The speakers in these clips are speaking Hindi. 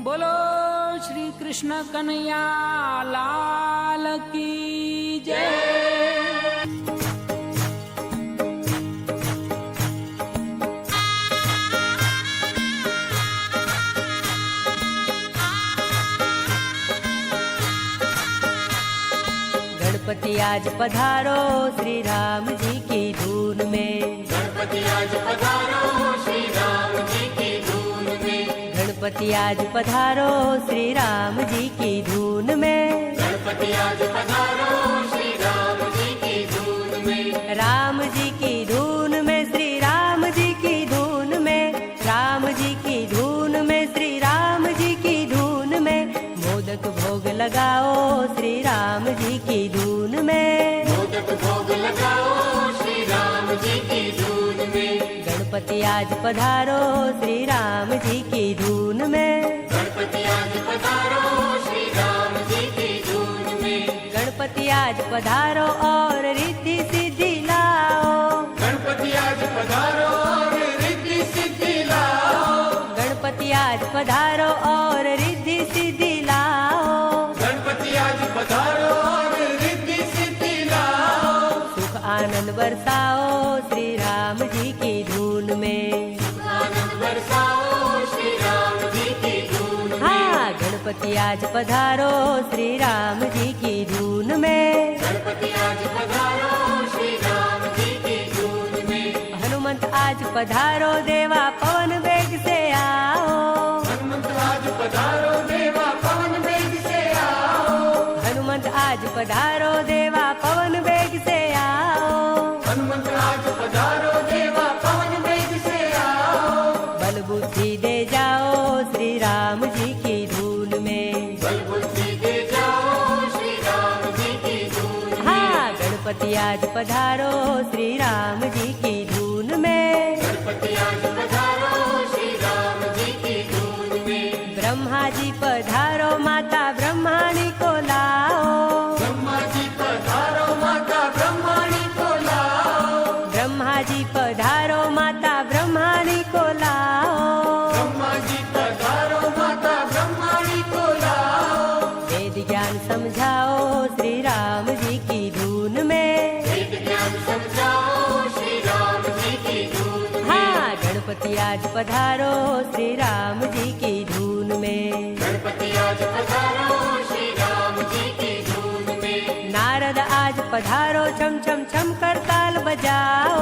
बोलो श्री कृष्ण कन्हैया लाल की जय। गणपति आज पधारो श्री राम जी की धून में। गणपति आज पधारो श्री राम जी की धून में। गणपति आज पधारो श्री राम जी की धून में। गणपति आज पधारो श्री राम जी की धून में। राम जी की धून में श्री राम जी की धून में। राम जी की धून में श्री राम जी की धून में। मोदक भोग लगाओ श्री राम जी की धून में। मोदक भोग लगाओ श्री राम जी की धून में। गणपति आज पधारो श्री राम जी की धून में। गणपति आज पधारो श्री राम जी की धून में। गणपति आज पधारो और रिद्धि सिद्धि लाओ। गणपति आज पधारो और रिद्धि सिद्धि लाओ। गणपति आज पधारो और रिद्धि सिद्धि लाओ। गणपति आज पधारो और रिद्धि सिद्धि लाओ। सुख आनंद बरसाओ श्री राम जी की धून में। आनंद बरसाओ श्री राम जी की धून में। हाँ, गणपति आज पधारो श्री राम जी की धून में। गणपति आज पधारो श्री राम जी की धून में। हनुमंत आज पधारो देवा पवन वेग से आओ। हनुमंत आज पधारो देवा पवन वेग से आओ। हनुमंत आज पधारो देवा पवन वेग से आओ। हनुमंत आज पधारो देवा पवन वेग से आओ। बल बुद्धि दे जाओ श्री राम जी की धून में। बल बुद्धि दे जाओ श्री राम जी की धून में। हाँ, गणपति आज पधारो श्री राम जी की धून में। गणपति आज पधारो श्री राम जी की धून में। ब्रह्मा जी पधारो माता ब्रह्माणी को लाओ। ब्रह्मा जी पधारो माता ब्रह्माणी को लाओ। ब्रह्मा जी पधारो माता ब्रह्माणी को लाओ। ब्रह्मा जी पधारो माता ब्रह्माणी को लाओ। वेद ज्ञान समझाओ श्री राम जी की धून में। वेद ज्ञान समझाओ श्री राम जी की धून में। हाँ, गणपति आज पधारो श्री राम जी की धून में। गणपति आज पधारो श्री राम जी की धून में। नारद आज पधारो छम छम छम कर ताल बजाओ।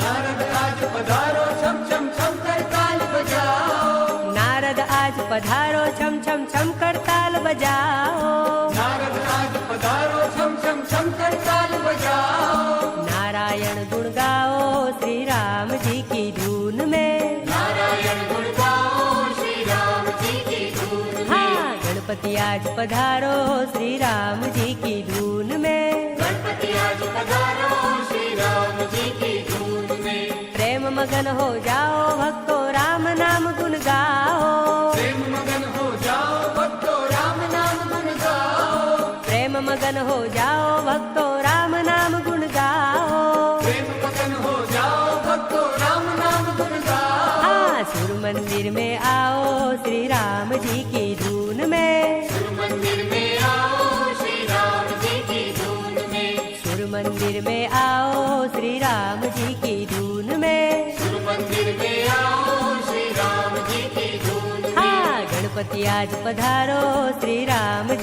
नारद आज पधारो छम छम छम कर ताल बजाओ। नारद आज पधारो छम छम छम कर ताल बजाओ। नारद आज पधारो छम छम छम कर ताल बजाओ। नारायण गुण गाओ श्री राम जी की धून में। नारायण गुण गाओ श्री राम जी की धून में। हाँ, गणपति आज पधारो श्री राम जी की धून में। गणपति आज पधारो श्री राम जी की धून में। प्रेम मगन हो जाओ भक्तो राम नाम गुण गाओ। प्रेम मगन हो जाओ भक्तो राम नाम गुण गाओ। प्रेम मगन हो जाओ भक्तो राम नाम गुण गाओ। प्रेम मगन हो जाओ भक्तो राम नाम गुण गाओ। हाँ, सुर मंदिर में आओ श्री राम जी की धून में। सुर मंदिर में आओ श्री राम जी की धून में। सुर मंदिर में आओ श्री राम जी की धून में। सुर मंदिर में आओ श्री राम जी की धून में। हाँ, गणपति आज पधारो श्री राम